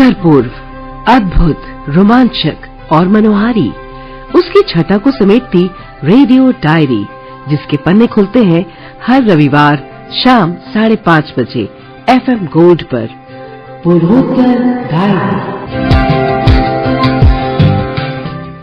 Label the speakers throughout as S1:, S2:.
S1: उत्तर पूर्व, अद्भुत, रोमांचक और मनोहारी, उसकी छटा को समेटती रेडियो डायरी, जिसके पन्ने खुलते हैं हर रविवार शाम 5:30 बजे FM गोल्ड पर। पूर्वोत्तर डायरी।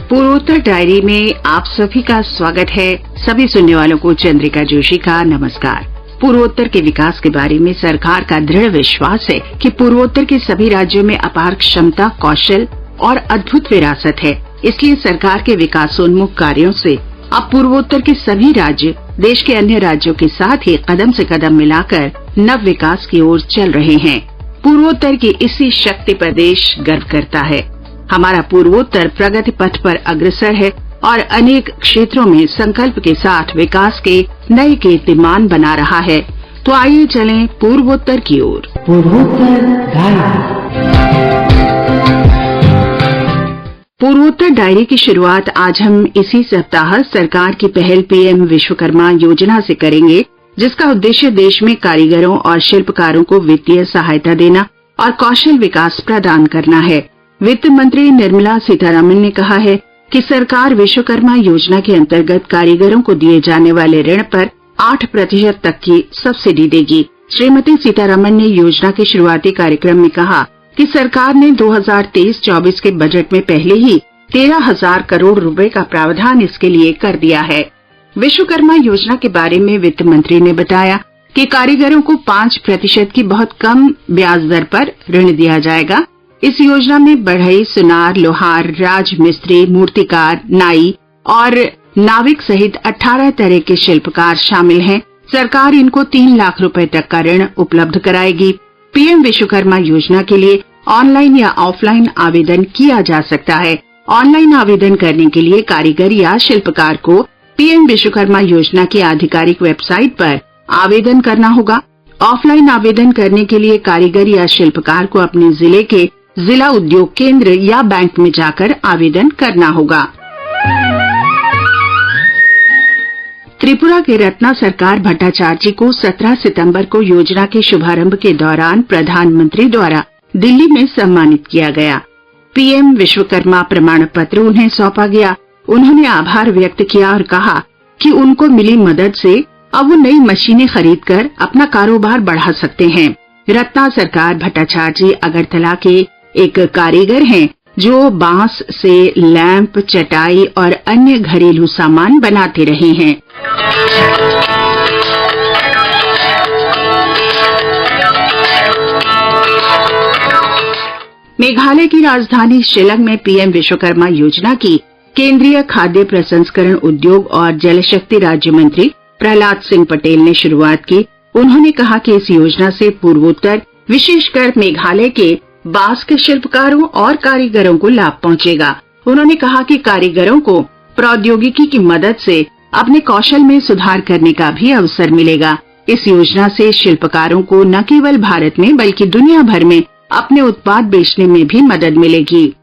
S2: पूर्वोत्तर डायरी में आप सभी का स्वागत है। सभी सुनने वालों को चंद्रिका जोशी का नमस्कार। पूर्वोत्तर के विकास के बारे में सरकार का दृढ़ विश्वास है कि पूर्वोत्तर के सभी राज्यों में अपार क्षमता, कौशल और अद्भुत विरासत है। इसलिए सरकार के विकासोन्मुख कार्यों से अब पूर्वोत्तर के सभी राज्य देश के अन्य राज्यों के साथ ही कदम से कदम मिलाकर नव विकास की ओर चल रहे हैं। पूर्वोत्तर की इसी शक्ति पर देश गर्व करता है। हमारा पूर्वोत्तर प्रगति पथ पर अग्रसर है और अनेक क्षेत्रों में संकल्प के साथ विकास के नए कीर्तिमान बना रहा है। तो आइए चलें पूर्वोत्तर की ओर। पूर्वोत्तर डायरी की शुरुआत आज हम इसी सप्ताह सरकार की पहल PM विश्वकर्मा योजना से करेंगे, जिसका उद्देश्य देश में कारीगरों और शिल्पकारों को वित्तीय सहायता देना और कौशल विकास प्रदान करना है। वित्त मंत्री निर्मला सीतारमण ने कहा है कि सरकार विश्वकर्मा योजना के अंतर्गत कारीगरों को दिए जाने वाले ऋण पर 8% तक की सब्सिडी देगी। श्रीमती सीतारमण ने योजना के शुरुआती कार्यक्रम में कहा कि सरकार ने 2023-24 के बजट में पहले ही 13,000 करोड़ रुपए का प्रावधान इसके लिए कर दिया है। विश्वकर्मा योजना के बारे में वित्त मंत्री ने बताया कि कारीगरों को 5% की बहुत कम ब्याज दर पर ऋण दिया जाएगा। इस योजना में बढ़ई, सुनार, लोहार, राजमिस्त्री, मूर्तिकार, नाई और नाविक सहित 18 तरह के शिल्पकार शामिल हैं। सरकार इनको 3 लाख रुपए तक का ऋण उपलब्ध कराएगी। PM विश्वकर्मा योजना के लिए ऑनलाइन या ऑफलाइन आवेदन किया जा सकता है। ऑनलाइन आवेदन करने के लिए कारीगर या शिल्पकार को PM विश्वकर्मा योजना की आधिकारिक वेबसाइट पर आवेदन करना होगा। ऑफलाइन आवेदन करने के लिए कारीगर या शिल्पकार को अपने जिले के जिला उद्योग केंद्र या बैंक में जाकर आवेदन करना होगा। त्रिपुरा के रत्ना सरकार भट्टाचार्य को 17 सितंबर को योजना के शुभारंभ के दौरान प्रधानमंत्री द्वारा दिल्ली में सम्मानित किया गया। PM विश्वकर्मा प्रमाण पत्र उन्हें सौंपा गया। उन्होंने आभार व्यक्त किया और कहा कि उनको मिली मदद से अब वो नई मशीनें खरीदकर अपना कारोबार बढ़ा सकते हैं। रत्ना सरकार भट्टाचार्य अगरतला के एक कारीगर हैं जो बांस से लैंप, चटाई और अन्य घरेलू सामान बनाते रहे हैं। मेघालय की राजधानी शिलांग में PM विश्वकर्मा योजना की केंद्रीय खाद्य प्रसंस्करण उद्योग और जलशक्ति राज्य मंत्री प्रहलाद सिंह पटेल ने शुरुआत की। उन्होंने कहा कि इस योजना से पूर्वोत्तर, विशेषकर मेघालय के बांस के शिल्पकारों और कारीगरों को लाभ पहुंचेगा। उन्होंने कहा कि कारीगरों को प्रौद्योगिकी की मदद से अपने कौशल में सुधार करने का भी अवसर मिलेगा। इस योजना से शिल्पकारों को न केवल भारत में बल्कि दुनिया भर में अपने उत्पाद बेचने में भी मदद मिलेगी।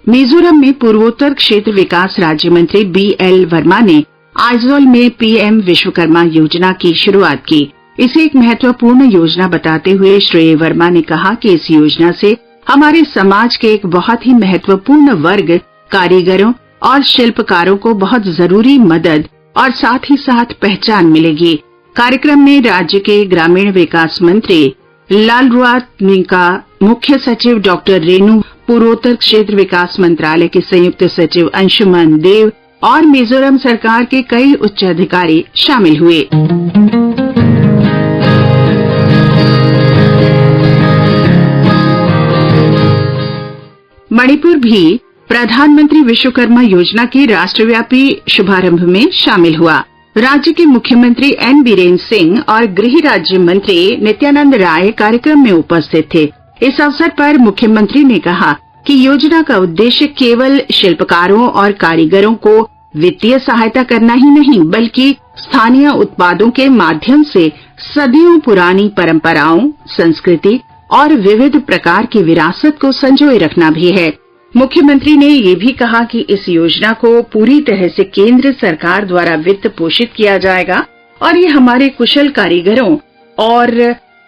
S2: मिजोरम में पूर्वोत्तर क्षेत्र विकास राज्य मंत्री BL वर्मा ने आइजोल में PM विश्वकर्मा योजना की शुरुआत की। इसे एक महत्वपूर्ण योजना बताते हुए श्री वर्मा ने कहा कि इस योजना से हमारे समाज के एक बहुत ही महत्वपूर्ण वर्ग कारीगरों और शिल्पकारों को बहुत जरूरी मदद और साथ ही साथ पहचान मिलेगी। कार्यक्रम में राज्य के ग्रामीण विकास मंत्री लालरुआ निका, मुख्य सचिव डॉक्टर रेणु, पूर्वोत्तर क्षेत्र विकास मंत्रालय के संयुक्त सचिव अंशुमन देव और मिजोरम सरकार के कई उच्च अधिकारी शामिल हुए। मणिपुर भी प्रधानमंत्री विश्वकर्मा योजना के राष्ट्रव्यापी शुभारंभ में शामिल हुआ। राज्य के मुख्यमंत्री N बीरेन्द्र सिंह और गृह राज्य मंत्री नित्यानंद राय कार्यक्रम में उपस्थित थे। इस अवसर पर मुख्यमंत्री ने कहा कि योजना का उद्देश्य केवल शिल्पकारों और कारीगरों को वित्तीय सहायता करना ही नहीं, बल्कि स्थानीय उत्पादों के माध्यम से सदियों पुरानी परंपराओं, संस्कृति और विविध प्रकार की विरासत को संजोए रखना भी है। मुख्यमंत्री ने ये भी कहा कि इस योजना को पूरी तरह से केंद्र सरकार द्वारा वित्त पोषित किया जाएगा और ये हमारे कुशल कारीगरों और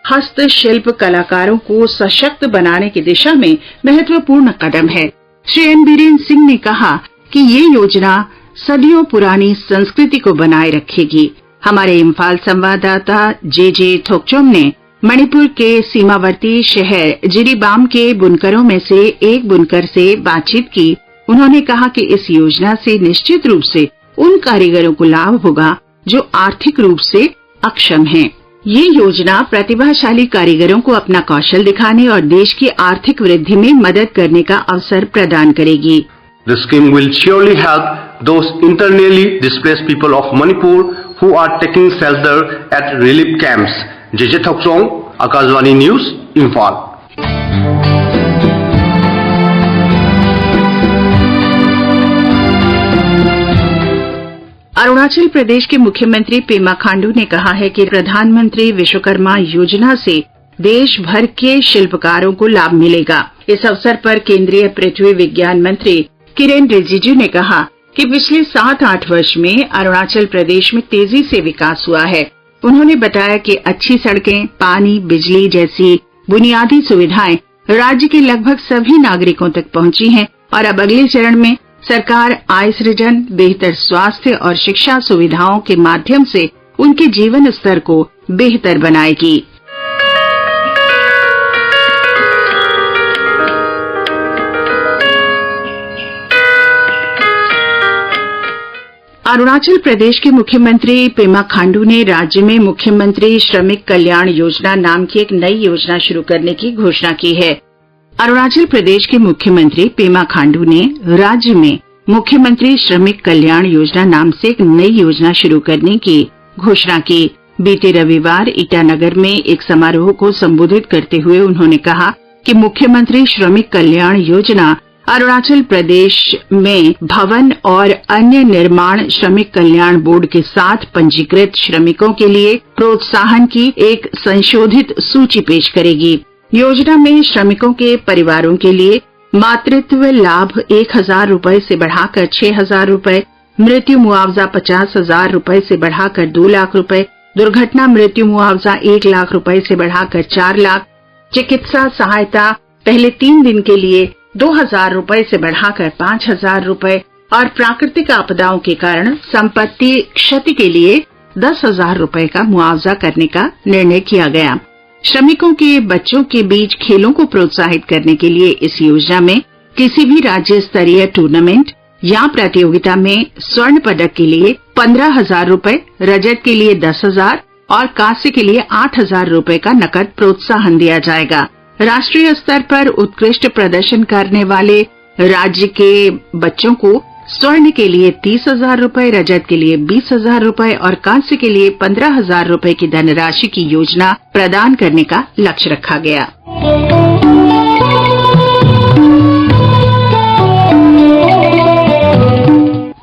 S2: हस्तशिल्प कलाकारों को सशक्त बनाने की दिशा में महत्वपूर्ण कदम है। श्री एन बीरेन सिंह ने कहा कि ये योजना सदियों पुरानी संस्कृति को बनाए रखेगी। हमारे इम्फाल संवाददाता जे थोकचोम ने मणिपुर के सीमावर्ती शहर जिरीबाम के बुनकरों में से एक बुनकर से बातचीत की। उन्होंने कहा कि इस योजना से निश्चित रूप से उन कारीगरों को लाभ होगा जो आर्थिक रूप से अक्षम हैं। ये योजना प्रतिभाशाली कारीगरों को अपना कौशल दिखाने और देश की आर्थिक वृद्धि में मदद करने का अवसर प्रदान करेगी।
S3: The scheme will surely help those internally displaced people of Manipur who are taking shelter at relief camps. J Thokchong, Akashvani news, Imphal.
S2: Arunachal Pradesh के मुख्यमंत्री पेमा खांडू ने कहा है कि प्रधानमंत्री विश्वकर्मा योजना से देश भर के शिल्पकारों को लाभ मिलेगा। इस अवसर पर केंद्रीय पृथ्वी विज्ञान मंत्री किरेन रिजिजू ने कहा कि पिछले 7-8 वर्ष में अरुणाचल प्रदेश में तेजी से विकास हुआ है। उन्होंने बताया कि अच्छी सड़कें, पानी, बिजली जैसी बुनियादी सुविधाएं राज्य के लगभग सभी नागरिकों तक पहुंची हैं और अब अगले चरण में सरकार आय सृजन, बेहतर स्वास्थ्य और शिक्षा सुविधाओं के माध्यम से उनके जीवन स्तर को बेहतर बनाएगी। अरुणाचल प्रदेश के मुख्यमंत्री पेमा खांडू ने राज्य में मुख्यमंत्री श्रमिक कल्याण योजना नाम की एक नई योजना शुरू करने की घोषणा की है। अरुणाचल प्रदेश के मुख्यमंत्री पेमा खांडू ने राज्य में मुख्यमंत्री श्रमिक कल्याण योजना नाम से एक नई योजना शुरू करने की घोषणा की। बीते रविवार ईटानगर में एक समारोह को संबोधित करते हुए उन्होंने कहा कि मुख्यमंत्री श्रमिक कल्याण योजना अरुणाचल प्रदेश में भवन और अन्य निर्माण श्रमिक कल्याण बोर्ड के साथ पंजीकृत श्रमिकों के लिए प्रोत्साहन की एक संशोधित सूची पेश करेगी। योजना में श्रमिकों के परिवारों के लिए मातृत्व लाभ 1,000 रूपये से बढ़ाकर 6,000 रूपये, मृत्यु मुआवजा 50,000 रूपये से बढ़ाकर 2 लाख रूपये, दुर्घटना मृत्यु मुआवजा 1 लाख रूपये से बढ़ाकर 4 लाख, चिकित्सा सहायता पहले 3 दिन के लिए 2,000 रूपये से बढ़ाकर 5,000 रूपये और प्राकृतिक आपदाओं के कारण संपत्ति क्षति के लिए 10,000 रूपये का मुआवजा करने का निर्णय किया गया। श्रमिकों के बच्चों के बीच खेलों को प्रोत्साहित करने के लिए इस योजना में किसी भी राज्य स्तरीय टूर्नामेंट या प्रतियोगिता में स्वर्ण पदक के लिए 15,000 रूपये, रजत के लिए 10,000 और कांस्य के लिए 8,000 रूपये का नकद प्रोत्साहन दिया जाएगा। राष्ट्रीय स्तर पर उत्कृष्ट प्रदर्शन करने वाले राज्य के बच्चों को स्वर्ण के लिए 30,000 रूपये, रजत के लिए 20,000 रूपये और कांस्य के लिए 15,000 रूपये की धनराशि की योजना प्रदान करने का लक्ष्य रखा गया।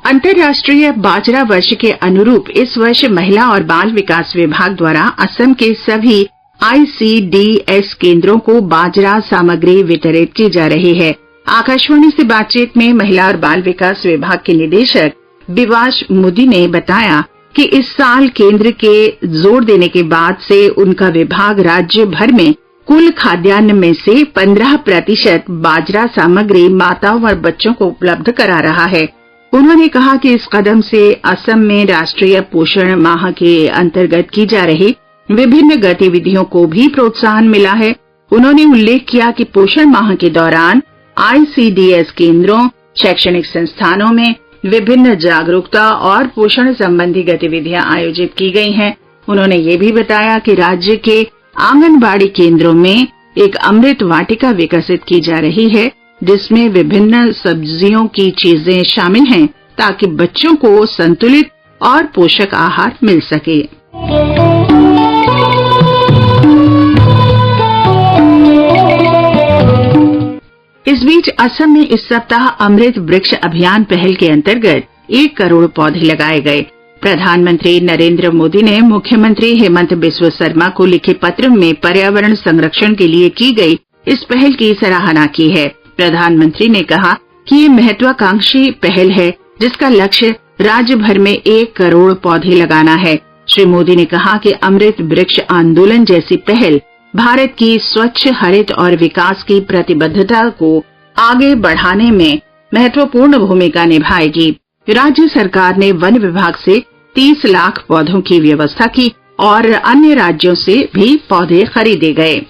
S2: अंतर्राष्ट्रीय बाजरा वर्ष के अनुरूप इस वर्ष महिला और बाल विकास विभाग द्वारा असम के सभी ICDS केंद्रों को बाजरा सामग्री वितरित की जा रही है। आकाशवाणी से बातचीत में महिला और बाल विकास विभाग के निदेशक बिवाश मोदी ने बताया कि इस साल केंद्र के जोर देने के बाद से उनका विभाग राज्य भर में कुल खाद्यान्न में से 15% बाजरा सामग्री माताओं और बच्चों को उपलब्ध करा रहा है। उन्होंने कहा कि इस कदम से असम में राष्ट्रीय पोषण माह के अंतर्गत की जा रही विभिन्न गतिविधियों को भी प्रोत्साहन मिला है। उन्होंने उल्लेख किया कि पोषण माह के दौरान ICDS केंद्रों, शैक्षणिक संस्थानों में विभिन्न जागरूकता और पोषण संबंधी गतिविधियां आयोजित की गई हैं। उन्होंने ये भी बताया कि राज्य के आंगनबाड़ी केंद्रों में एक अमृत वाटिका विकसित की जा रही है, जिसमें विभिन्न सब्जियों की चीजें शामिल हैं ताकि बच्चों को संतुलित और पोषक आहार मिल सके। इस बीच असम में इस सप्ताह अमृत वृक्ष अभियान पहल के अंतर्गत 1 करोड़ पौधे लगाए गए। प्रधानमंत्री नरेंद्र मोदी ने मुख्यमंत्री हेमंत बिस्वा शर्मा को लिखे पत्र में पर्यावरण संरक्षण के लिए की गई इस पहल की सराहना की है। प्रधानमंत्री ने कहा कि ये महत्वाकांक्षी पहल है जिसका लक्ष्य राज्य भर में 1 करोड़ पौधे लगाना है। श्री मोदी ने कहा कि अमृत वृक्ष आंदोलन जैसी पहल भारत की स्वच्छ, हरित और विकास की प्रतिबद्धता को आगे बढ़ाने में महत्वपूर्ण भूमिका निभाएगी। राज्य सरकार ने वन विभाग से 30 लाख पौधों की व्यवस्था की और अन्य राज्यों से भी पौधे खरीदे गए।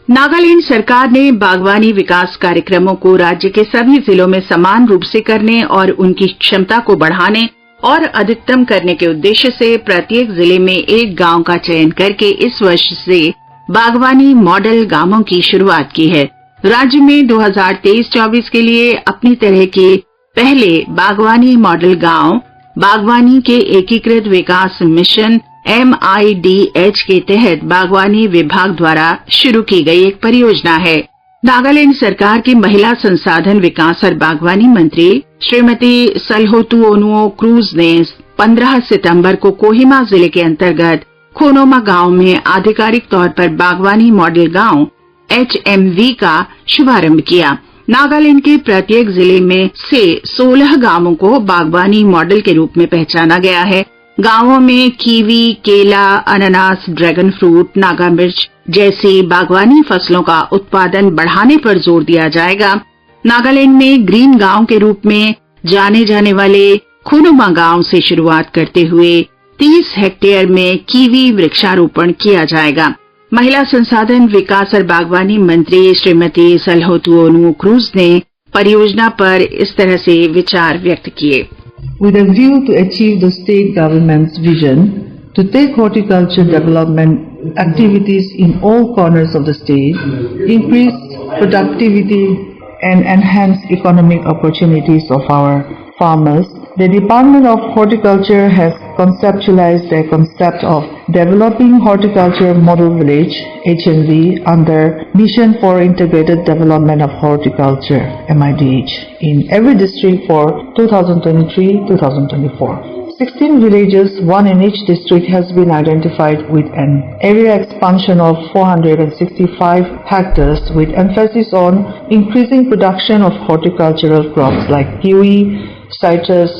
S2: नागालैंड सरकार ने बागवानी विकास कार्यक्रमों को राज्य के सभी जिलों में समान रूप से करने और उनकी क्षमता को बढ़ाने और अधिकतम करने के उद्देश्य से प्रत्येक जिले में एक गांव का चयन करके इस वर्ष से बागवानी मॉडल गांवों की शुरुआत की है। राज्य में 2023-24 के लिए अपनी तरह के पहले बागवानी मॉडल गांव बागवानी के एकीकृत विकास मिशन MIDH के तहत बागवानी विभाग द्वारा शुरू की गई एक परियोजना है। नागालैंड सरकार की महिला संसाधन विकास और बागवानी मंत्री श्रीमती सल्होतुओनुओ क्रूज ने 15 सितंबर को कोहिमा जिले के अंतर्गत खोनोमा गांव में आधिकारिक तौर पर बागवानी मॉडल गांव HMV का शुभारंभ किया। नागालैंड के प्रत्येक जिले में से 16 गांवों को बागवानी मॉडल के रूप में पहचाना गया है। गांवों में कीवी, केला, अनानास, ड्रैगन फ्रूट, नागा मिर्च जैसी बागवानी फसलों का उत्पादन बढ़ाने पर जोर दिया जाएगा। नागालैंड में ग्रीन गांव के रूप में जाने जाने वाले खोनुमा गांव से शुरुआत करते हुए 30 हेक्टेयर में कीवी वृक्षारोपण किया जाएगा। महिला संसाधन विकास और बागवानी मंत्री श्रीमती सल्होतुओनुओ क्रूज ने परियोजना पर इस तरह से विचार व्यक्त किए।
S4: With a view to achieve the state government's vision to take horticulture development activities in all corners of the state, increase productivity and enhance economic opportunities of our farmers, the Department of Horticulture has conceptualized a concept of Developing Horticulture Model Village HMV under Mission for Integrated Development of Horticulture MIDH in every district for 2023-2024. 16 villages, one in each district, has been identified with an area expansion of 465 hectares with emphasis on increasing production of horticultural crops like kiwi, citrus,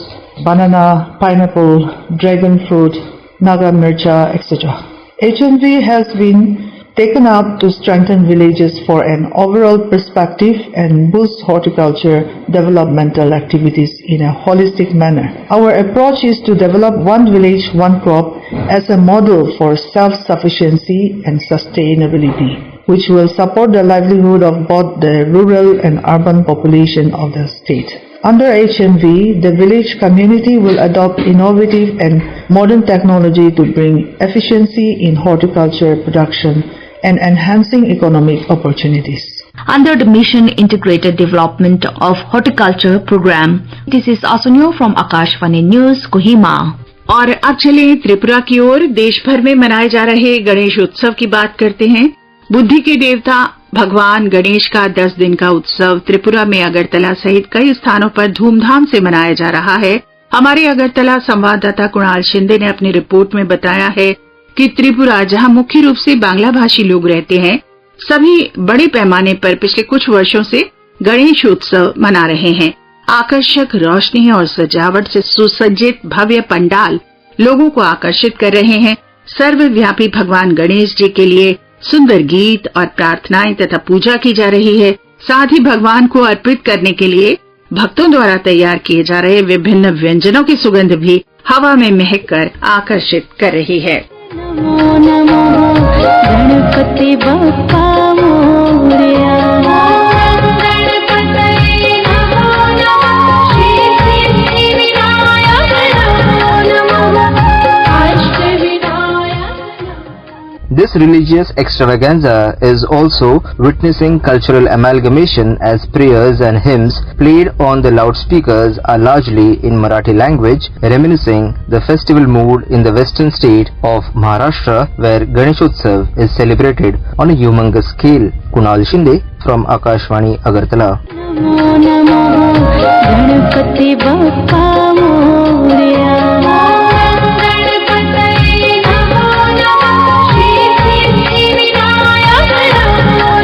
S4: banana, pineapple, dragon fruit, naga mircha, etc. HMV has been taken up to strengthen villages for an overall perspective and boost horticulture developmental activities in a holistic manner. Our approach is to develop one village, one crop as a model for self-sufficiency and sustainability, which will support the livelihood of both the rural and urban population of the state. Under HMV, the village community will adopt innovative and modern technology to bring efficiency in horticulture production and enhancing economic opportunities.
S5: Under the Mission Integrated Development of Horticulture Program, this is Asunyo from Akashvani News, Kohima.
S2: और अब चले त्रिपुरा की ओर। देश भर में मनाए जा रहे गणेश उत्सव की बात करते हैं। बुद्धि के देवता भगवान गणेश का 10 दिन का उत्सव त्रिपुरा में अगरतला सहित कई स्थानों पर धूमधाम से मनाया जा रहा है। हमारे अगरतला संवाददाता कुणाल शिंदे ने अपनी रिपोर्ट में बताया है कि त्रिपुरा, जहां मुख्य रूप से बांग्ला भाषी लोग रहते हैं, सभी बड़े पैमाने पर पिछले कुछ वर्षों से गणेश उत्सव मना रहे हैं। आकर्षक रोशनी और सजावट से सुसज्जित भव्य पंडाल लोगों को आकर्षित कर रहे हैं। सर्वव्यापी भगवान गणेश जी के लिए सुंदर गीत और प्रार्थनाएं तथा पूजा की जा रही है। साथ ही भगवान को अर्पित करने के लिए भक्तों द्वारा तैयार किए जा रहे विभिन्न व्यंजनों की सुगंध भी हवा में महक कर आकर्षित कर रही है।
S6: Namo Namo Ganpati Bappa Morya.
S3: This
S7: This religious extravaganza is also witnessing cultural amalgamation as prayers and hymns played on the loudspeakers are largely in Marathi language, reminiscing the festival mood in the western state of Maharashtra, where Ganeshotsav is celebrated on a humongous scale. Kunal Shinde from Akashvani Agartala.
S6: Namo Namo Ganpati Bappa Morya गणपतये नमो नमः श्री सिद्धि विनायक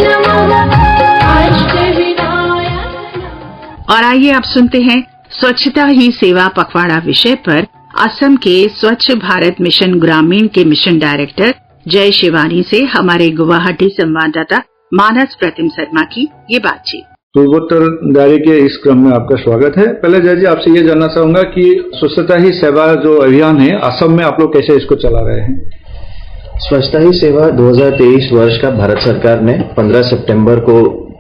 S6: नमो नमः अष्ट विनायक।
S2: और आइए आप सुनते हैं स्वच्छता ही सेवा पखवाड़ा विषय पर असम के स्वच्छ भारत मिशन ग्रामीण के मिशन डायरेक्टर जय शिवानी से हमारे गुवाहाटी संवाददाता मानस प्रतिम शर्मा की ये बातचीत।
S8: पूर्वोत्तर डायरी के इस क्रम में आपका स्वागत है। पहले जय जी आपसे ये जानना चाहूंगा कि स्वच्छता ही सेवा जो अभियान है असम में आप लोग कैसे इसको चला रहे हैं?
S9: स्वच्छता ही सेवा 2023 वर्ष का भारत सरकार ने 15 सितंबर को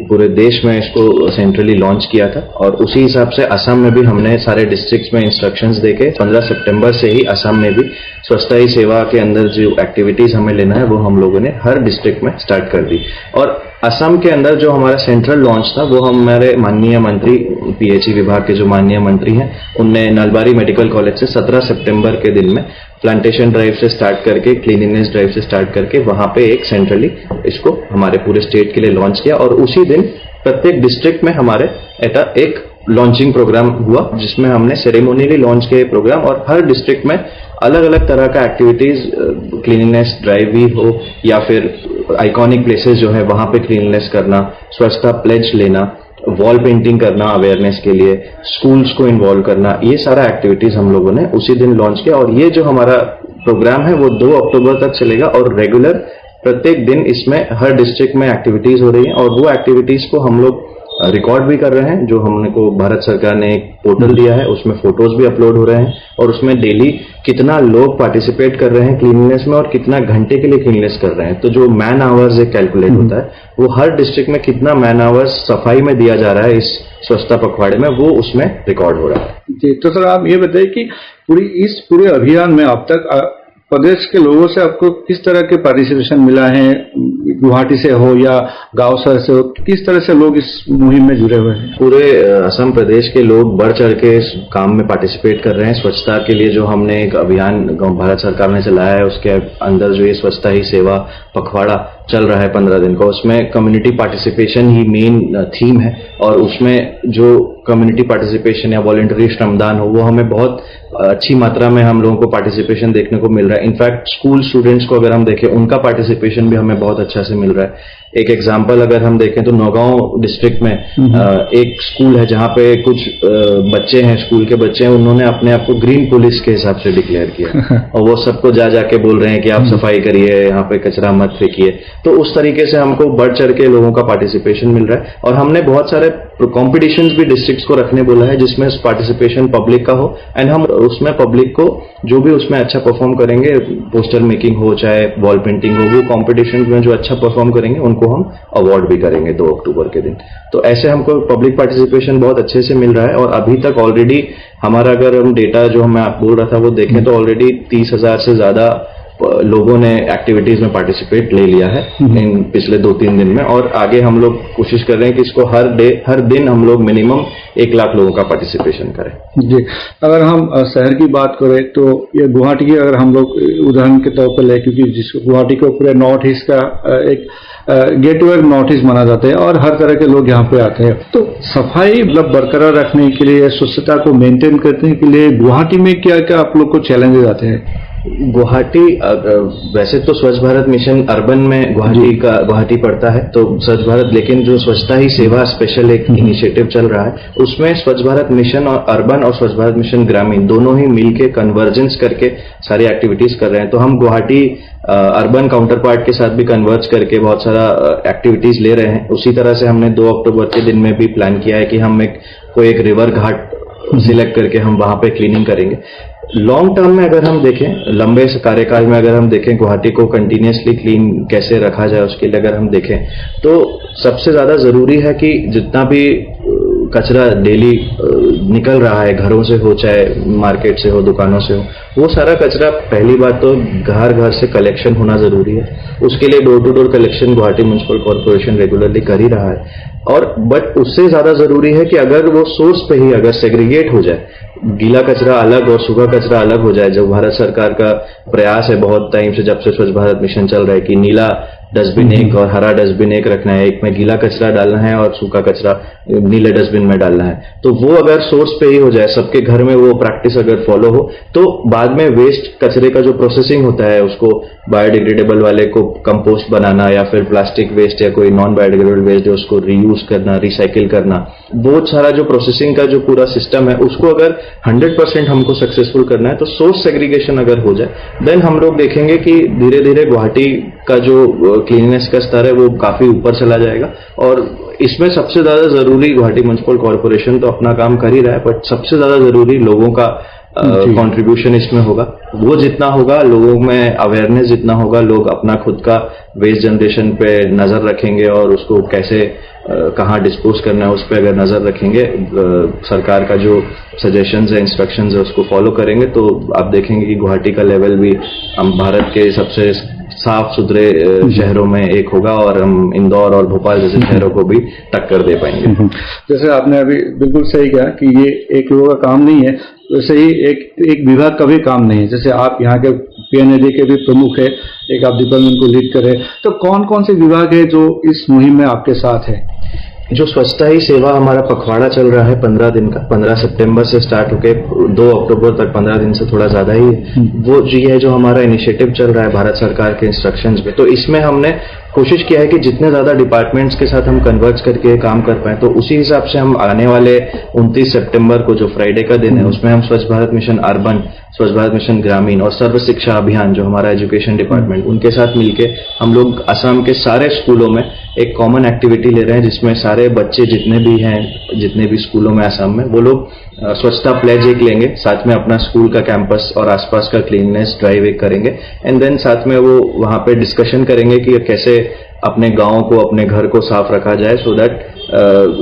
S9: पूरे देश में इसको सेंट्रली लॉन्च किया था और उसी हिसाब से असम में भी हमने सारे डिस्ट्रिक्ट्स में इंस्ट्रक्शंस देके 15 सितंबर से ही असम में भी स्वच्छता ही सेवा के अंदर जो एक्टिविटीज हमें लेना है वो हम लोगों ने हर डिस्ट्रिक्ट में स्टार्ट कर दी। और असम के अंदर जो हमारा सेंट्रल लॉन्च था वो हमारे माननीय मंत्री पीएचई विभाग के जो माननीय मंत्री हैं उनने नलबारी मेडिकल कॉलेज से 17 सितंबर के दिन में प्लांटेशन ड्राइव से स्टार्ट करके क्लीनिनेस ड्राइव से स्टार्ट करके वहां पे एक सेंट्रली इसको हमारे पूरे स्टेट के लिए लॉन्च किया और उसी दिन प्रत्येक डिस्ट्रिक्ट में हमारे एक लॉन्चिंग प्रोग्राम हुआ जिसमें हमने सेरेमोनियली लॉन्च किए प्रोग्राम और हर डिस्ट्रिक्ट में अलग अलग तरह का एक्टिविटीज क्लीनिनेस ड्राइव भी हो या फिर आइकॉनिक प्लेसेस जो है वहां पे क्लीनिनेस करना, स्वच्छता प्लेज लेना, वॉल पेंटिंग करना अवेयरनेस के लिए, स्कूल्स को इन्वॉल्व करना, ये सारा एक्टिविटीज हम लोगों ने उसी दिन लॉन्च किया। और ये जो हमारा प्रोग्राम है वो 2 अक्टूबर तक चलेगा और रेगुलर प्रत्येक दिन इसमें हर डिस्ट्रिक्ट में एक्टिविटीज हो रही हैं और वो एक्टिविटीज को हम लोग रिकॉर्ड भी कर रहे हैं। जो हमने को भारत सरकार ने एक पोर्टल दिया है उसमें फोटोज भी अपलोड हो रहे हैं और उसमें डेली कितना लोग पार्टिसिपेट कर रहे हैं क्लीननेस में और कितना घंटे के लिए क्लीननेस कर रहे हैं। तो जो मैन आवर्स एक कैलकुलेट होता है वो हर डिस्ट्रिक्ट में कितना मैन आवर्स सफाई में दिया जा रहा है इस स्वच्छता पखवाड़े में वो उसमें रिकॉर्ड हो रहा है।
S8: जी, तो सर आप ये बताइए कि पूरे अभियान में अब तक प्रदेश के लोगों से आपको किस तरह के पार्टिसिपेशन मिला है? गुवाहाटी से हो या गांव शहर से हो, किस तरह से लोग इस मुहिम में जुड़े हुए हैं?
S9: पूरे असम प्रदेश के लोग बढ़ चढ़ के इस काम में पार्टिसिपेट कर रहे हैं। स्वच्छता के लिए जो हमने एक अभियान भारत सरकार ने चलाया है उसके अंदर जो ये स्वच्छता ही सेवा पखवाड़ा चल रहा है 15 दिन का, उसमें कम्युनिटी पार्टिसिपेशन ही मेन थीम है और उसमें जो कम्युनिटी पार्टिसिपेशन या वॉलंटरी श्रमदान हो वो हमें बहुत अच्छी मात्रा में हम लोगों को पार्टिसिपेशन देखने को मिल रहा है। इनफैक्ट स्कूल स्टूडेंट्स को अगर हम देखें उनका पार्टिसिपेशन भी हमें बहुत अच्छा से मिल रहा है। एक एग्जांपल अगर हम देखें तो नौगांव डिस्ट्रिक्ट में एक स्कूल है जहां पे कुछ बच्चे हैं, स्कूल के बच्चे हैं, उन्होंने अपने आप को ग्रीन पुलिस के हिसाब से डिक्लेयर किया और वो सबको जाके बोल रहे हैं कि आप सफाई करिए, यहाँ पे कचरा मत फेंकिए। तो उस तरीके से हमको बढ़ चढ़ के लोगों का पार्टिसिपेशन मिल रहा है और हमने बहुत सारे कॉम्पिटिशंस भी डिस्ट्रिक्ट्स को रखने बोला है जिसमें पार्टिसिपेशन पब्लिक का हो एंड हम उसमें पब्लिक को जो भी उसमें अच्छा परफॉर्म करेंगे, पोस्टर मेकिंग हो चाहे वॉल पेंटिंग हो, वो कॉम्पिटिशन में जो अच्छा परफॉर्म करेंगे उनको हम अवार्ड भी करेंगे 2 अक्टूबर के दिन। तो ऐसे हमको पब्लिक पार्टिसिपेशन बहुत अच्छे से मिल रहा है और अभी तक ऑलरेडी हमारा अगर हम डेटा जो मैं आप बोल रहा था वो देखें तो ऑलरेडी 30,000 से ज्यादा लोगों ने एक्टिविटीज में पार्टिसिपेट ले लिया है इन पिछले 2-3 दिन में और आगे हम लोग कोशिश कर रहे हैं कि इसको हर दिन हम लोग मिनिमम 1 लाख लोगों का पार्टिसिपेशन करें। जी,
S8: अगर हम शहर की बात करें तो ये गुवाहाटी की अगर हम लोग उदाहरण के तौर पर ले, क्योंकि जिसको गुवाहाटी को पूरे नॉर्थ ईस्ट का एक गेटवे नॉर्थ ईस्ट माना जाता है और हर तरह के लोग यहाँ पे आते हैं। तो सफाई मतलब बरकरार रखने के लिए, स्वच्छता को मेंटेन करने के लिए गुवाहाटी में क्या क्या आप लोग को चैलेंजेस आते हैं?
S9: गुवाहाटी वैसे तो स्वच्छ भारत मिशन अर्बन में गुवाहाटी पड़ता है तो स्वच्छ भारत, लेकिन जो स्वच्छता ही सेवा स्पेशल एक इनिशिएटिव चल रहा है उसमें स्वच्छ भारत मिशन और अर्बन और स्वच्छ भारत मिशन ग्रामीण दोनों ही मिलके कन्वर्जेंस करके सारी एक्टिविटीज कर रहे हैं। तो हम गुवाहाटी अर्बन काउंटर पार्ट के साथ भी कन्वर्ज करके बहुत सारा एक्टिविटीज ले रहे हैं। उसी तरह से हमने 2 अक्टूबर के दिन में भी प्लान किया है कि हम कोई एक रिवर घाट सिलेक्ट करके हम वहां पे क्लीनिंग करेंगे। लॉन्ग टर्म में अगर हम देखें, लंबे कार्यकाल में अगर हम देखें गुवाहाटी को कंटिन्यूसली क्लीन कैसे रखा जाए उसके लिए अगर हम देखें तो सबसे ज्यादा जरूरी है कि जितना भी कचरा डेली निकल रहा है, घरों से हो चाहे मार्केट से हो, दुकानों से हो, वो सारा कचरा पहली बात तो घर घर से कलेक्शन होना जरूरी है। उसके लिए door to door collection Guwahati municipal corporation regularly कर ही रहा है। और बट उससे ज्यादा जरूरी है कि अगर वो सोर्स पे ही अगर सेग्रीगेट हो जाए, गीला कचरा अलग और सूखा कचरा अलग हो जाए, जो भारत सरकार का प्रयास है बहुत टाइम से, जब से स्वच्छ भारत मिशन चल रहा है कि नीला डस्टबिन एक और हरा डस्टबिन एक रखना है, एक में गीला कचरा डालना है और सूखा कचरा नीले डस्टबिन में डालना है, तो वो अगर सोर्स पे ही हो जाए, सबके घर में वो प्रैक्टिस अगर फॉलो हो, तो बाद में वेस्ट कचरे का जो प्रोसेसिंग होता है उसको बायोडिग्रेडेबल वाले को कंपोस्ट बनाना या फिर प्लास्टिक वेस्ट या कोई नॉन बायोडिग्रेडेबल वेस्ट है उसको रीयूज करना, रिसाइकिल करना, वो सारा जो प्रोसेसिंग का जो पूरा सिस्टम है उसको अगर 100% हमको सक्सेसफुल करना है, तो सोर्स सेग्रीगेशन अगर हो जाए, देन हम लोग देखेंगे कि धीरे धीरे गुवाहाटी का जो क्लीननेस का स्तर है वो काफी ऊपर चला जाएगा। और इसमें सबसे ज्यादा जरूरी गुवाहाटी म्युनिसिपल कॉर्पोरेशन तो अपना काम कर ही रहा है, बट सबसे ज्यादा जरूरी लोगों का कंट्रीब्यूशन इसमें होगा। वो जितना होगा, लोगों में अवेयरनेस जितना होगा, लोग अपना खुद का वेस्ट जनरेशन पे नजर रखेंगे और उसको कैसे कहाँ डिस्पोज करना है उस पर अगर नजर रखेंगे, सरकार का जो सजेशंस है, इंस्ट्रक्शंस है उसको फॉलो करेंगे, तो आप देखेंगे कि गुवाहाटी का लेवल भी हम भारत के सबसे साफ सुथरे शहरों में एक होगा और हम इंदौर और भोपाल जैसे शहरों को भी टक्कर दे पाएंगे।
S8: जैसे आपने अभी बिल्कुल सही कहा कि ये एक लोगों का काम नहीं है, वैसे ही एक विभाग का भी काम नहीं है। जैसे आप यहाँ के PNAD के भी प्रमुख है, एक आप डिपार्टमेंट को लीड कर रहे हैं, तो कौन कौन से विभाग है जो इस मुहिम में आपके साथ है?
S9: जो स्वच्छता ही सेवा हमारा पखवाड़ा चल रहा है 15 दिन का, 15 सितंबर से स्टार्ट होके 2 अक्टूबर तक, 15 दिन से थोड़ा ज्यादा ही है। वो ये है जो हमारा इनिशिएटिव चल रहा है भारत सरकार के इंस्ट्रक्शंस में, तो इसमें हमने कोशिश किया है कि जितने ज्यादा डिपार्टमेंट्स के साथ हम कन्वर्ज करके काम कर पाए, तो उसी हिसाब से हम आने वाले 29 सितंबर को जो फ्राइडे का दिन है उसमें हम स्वच्छ भारत मिशन अर्बन, स्वच्छ भारत मिशन ग्रामीण और सर्व शिक्षा अभियान जो हमारा एजुकेशन डिपार्टमेंट, उनके साथ मिलके हम लोग असम के सारे स्कूलों में एक कॉमन एक्टिविटी ले रहे हैं, जिसमें सारे बच्चे जितने भी हैं, जितने भी स्कूलों में असम में, वो लोग स्वच्छता प्लेज एक लेंगे, साथ में अपना स्कूल का कैंपस और आसपास का क्लीननेस ड्राइव एक करेंगे, एंड देन साथ में वो वहां पे डिस्कशन करेंगे कि कैसे अपने गांव को, अपने घर को साफ रखा जाए, सो दैट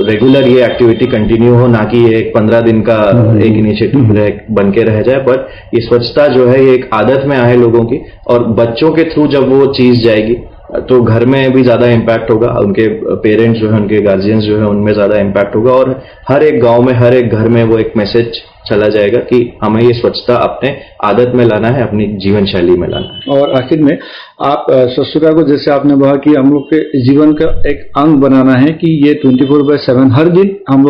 S9: रेगुलर ये एक्टिविटी कंटिन्यू हो, ना कि ये एक 15 दिन का एक इनिशिएटिव बन के रह जाए, बट ये स्वच्छता जो है ये एक आदत में आए लोगों की, और बच्चों के थ्रू जब वो चीज जाएगी तो घर में भी ज्यादा इम्पैक्ट होगा, उनके पेरेंट्स जो है, उनके गार्जियंस जो है, उनमें ज्यादा इम्पैक्ट होगा, और हर एक गांव में, हर एक घर में वो एक मैसेज चला जाएगा कि हमें ये स्वच्छता अपने आदत में लाना है, अपनी जीवन शैली में लाना है।
S8: और आखिर में आप स्वच्छता को, जैसे आपने कहा कि हम लोग के जीवन का एक अंग बनाना है, कि ये 24/7 हर दिन हम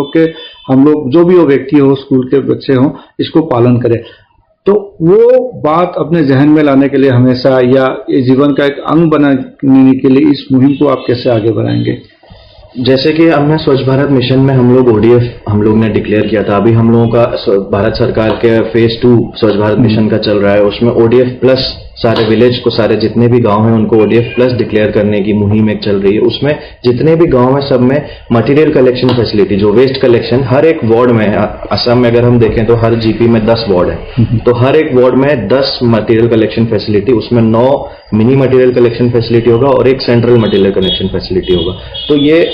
S8: लोग जो भी वो व्यक्ति हो, स्कूल के बच्चे हों, इसको पालन करें, तो वो बात अपने जहन में लाने के लिए हमेशा, या ये जीवन का एक अंग बनाने के लिए इस मुहिम को आप कैसे आगे बढ़ाएंगे?
S9: जैसे कि हमने स्वच्छ भारत मिशन में हम लोग ODF हम लोग ने डिक्लेयर किया था, अभी हम लोगों का भारत सरकार के फेज 2 स्वच्छ भारत मिशन का चल रहा है, उसमें ODF प्लस सारे विलेज को, सारे जितने भी गांव हैं उनको ODF प्लस डिक्लेयर करने की मुहिम एक चल रही है। उसमें जितने भी गांव हैं सब में मटेरियल कलेक्शन फैसिलिटी, जो वेस्ट कलेक्शन हर एक वार्ड में, असम में अगर हम देखें तो हर GP में 10 वार्ड है, तो हर एक वार्ड में 10 मटेरियल कलेक्शन फैसिलिटी, उसमें 9 मिनी मटेरियल कलेक्शन फैसिलिटी होगा और एक सेंट्रल मटेरियल कलेक्शन फैसिलिटी होगा। तो ये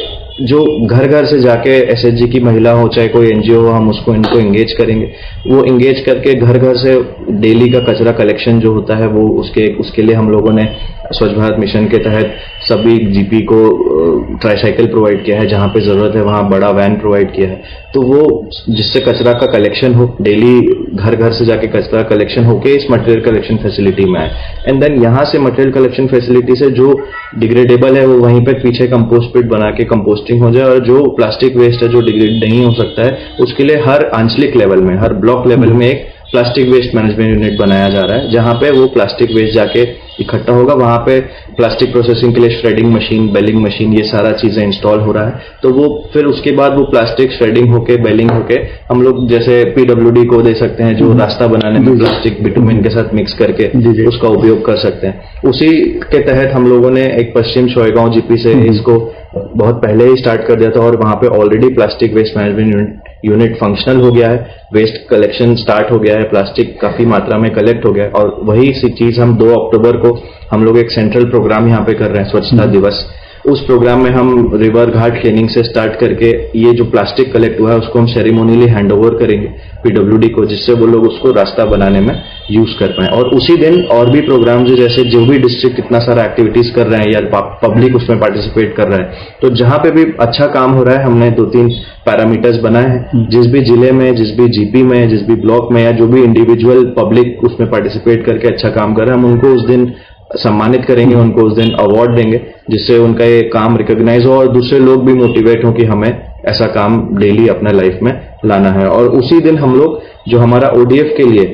S9: जो घर घर से जाके SHG की महिला हो चाहे कोई NGO हो, हम इनको एंगेज करेंगे, वो एंगेज करके घर घर से डेली का कचरा कलेक्शन जो होता है वो उसके लिए हम लोगों ने स्वच्छ भारत मिशन के तहत सभी GP को ट्राईसाइकिल प्रोवाइड किया है, जहां पे जरूरत है वहां बड़ा वैन प्रोवाइड किया है, तो वो जिससे कचरा का कलेक्शन हो, डेली घर घर से जाके कचरा कलेक्शन होके इस मटेरियल कलेक्शन फैसिलिटी में आए, एंड देन यहाँ से मटेरियल कलेक्शन फैसिलिटी से जो डिग्रेडेबल है वो वहीं पे पीछे कंपोस्ट पिट बना के कंपोस्टिंग हो जाए, और जो प्लास्टिक वेस्ट है जो डिग्रेड नहीं हो सकता है उसके लिए हर आंचलिक लेवल में, हर ब्लॉक लेवल में एक प्लास्टिक वेस्ट मैनेजमेंट यूनिट बनाया जा रहा है, जहां पे वो प्लास्टिक वेस्ट जाके इकट्ठा होगा, वहां पे प्लास्टिक प्रोसेसिंग के लिए श्रेडिंग मशीन, बेलिंग मशीन, ये सारा चीजें इंस्टॉल हो रहा है, तो वो फिर उसके बाद वो प्लास्टिक श्रेडिंग होके, बेलिंग होके हम लोग जैसे PWD को दे सकते हैं, जो रास्ता बनाने में प्लास्टिक बिटुमिन के साथ मिक्स करके उसका उपयोग कर सकते हैं। उसी के तहत हम लोगों ने एक पश्चिम छोयगांव GP से इसको बहुत पहले ही स्टार्ट कर दिया था, और वहां पे already plastic waste management unit functional हो गया है, वेस्ट कलेक्शन स्टार्ट हो गया है, प्लास्टिक काफी मात्रा में कलेक्ट हो गया है, और वही सी चीज हम 2 अक्टूबर को हम लोग एक सेंट्रल प्रोग्राम यहाँ पे कर रहे हैं, स्वच्छता दिवस, उस प्रोग्राम में हम रिवर घाट क्लीनिंग से स्टार्ट करके ये जो प्लास्टिक कलेक्ट हुआ है उसको हम सेरेमोनियली हैंड ओवर करेंगे पीडब्ल्यूडी को, जिससे वो लोग उसको रास्ता बनाने में यूज कर पाए। और उसी दिन और भी प्रोग्राम जैसे जो भी डिस्ट्रिक्ट इतना सारा एक्टिविटीज कर रहे हैं या पब्लिक उसमें पार्टिसिपेट कर रहा है, तो जहां पे भी अच्छा काम हो रहा है हमने 2-3 पैरामीटर्स बनाए हैं। जिस भी जिले में, जिस भी जीपी में, जिस भी ब्लॉक में या जो भी इंडिविजुअल पब्लिक उसमें पार्टिसिपेट करके अच्छा काम कर रहा है, हम उनको उस दिन सम्मानित करेंगे, उनको उस दिन अवार्ड देंगे, जिससे उनका ये काम रिकॉग्नाइज हो और दूसरे लोग भी मोटिवेट हो कि हमें ऐसा काम डेली अपने लाइफ में लाना है। और उसी दिन हम लोग जो हमारा ओडीएफ के लिए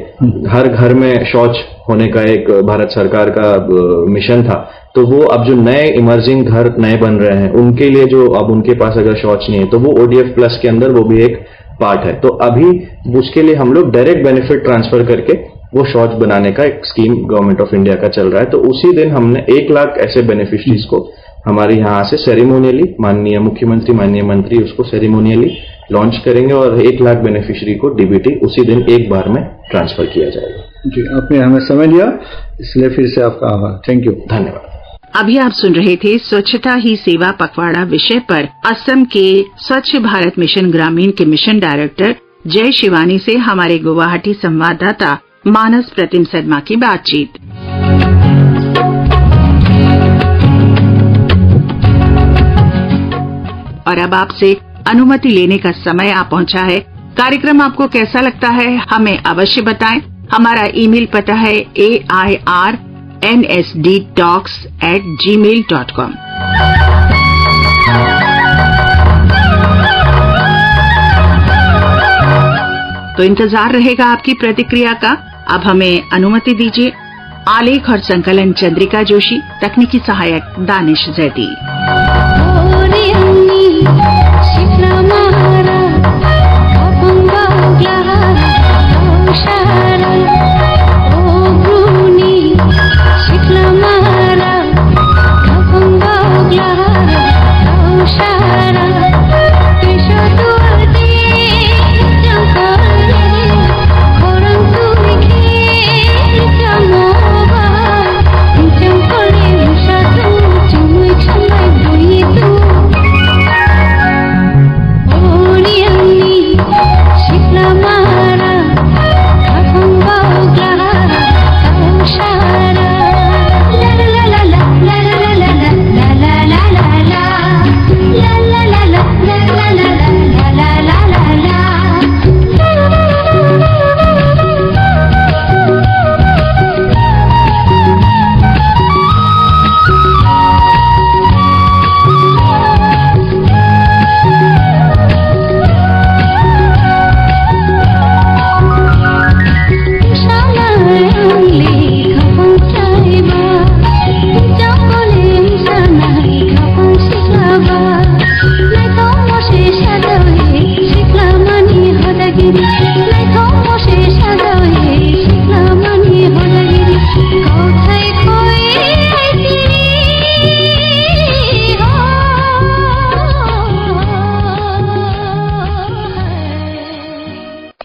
S9: हर घर में शौच होने का एक भारत सरकार का मिशन था, तो वो अब जो नए इमर्जिंग घर नए बन रहे हैं उनके लिए जो अब उनके पास अगर शौच नहीं है तो वो ओडीएफ प्लस के अंदर वो भी एक पार्ट है। तो अभी उसके लिए हम लोग डायरेक्ट बेनिफिट ट्रांसफर करके वो शौच बनाने का एक स्कीम गवर्नमेंट ऑफ इंडिया का चल रहा है। तो उसी दिन हमने 1 लाख ऐसे बेनिफिशरीज को हमारे यहाँ से सेरेमोनियली, माननीय मुख्यमंत्री, माननीय मंत्री उसको सेरेमोनियली लॉन्च करेंगे और 1 लाख बेनिफिशरी को डीबीटी उसी दिन एक बार में ट्रांसफर किया जाएगा।
S8: जी, आपने हमें समय दिया, इसलिए फिर से आपका आभार। थैंक यू,
S9: धन्यवाद।
S2: अभी आप सुन रहे थे स्वच्छता ही सेवा पखवाड़ा विषय पर असम के स्वच्छ भारत मिशन ग्रामीण के मिशन डायरेक्टर जय शिवानी से हमारे गुवाहाटी संवाददाता मानस प्रतिम शर्मा की बातचीत। और अब आपसे अनुमति लेने का समय आ पहुंचा है। कार्यक्रम आपको कैसा लगता है हमें अवश्य बताएं। हमारा ईमेल पता है airnsdtalks@gmail.com। तो इंतजार रहेगा आपकी प्रतिक्रिया का। अब हमें अनुमति दीजिए। आलेख और संकलन चंद्रिका जोशी, तकनीकी सहायक दानिश जैदी।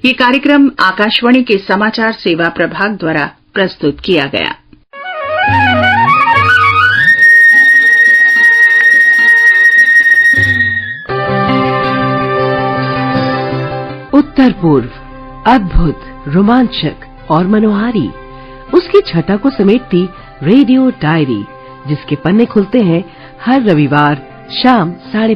S2: ये कार्यक्रम आकाशवाणी के समाचार सेवा प्रभाग द्वारा प्रस्तुत किया गया।
S1: उत्तर पूर्व, अद्भुत, रोमांचक और मनोहारी, उसकी छटा को समेटती रेडियो डायरी, जिसके पन्ने खुलते हैं हर रविवार शाम 5:30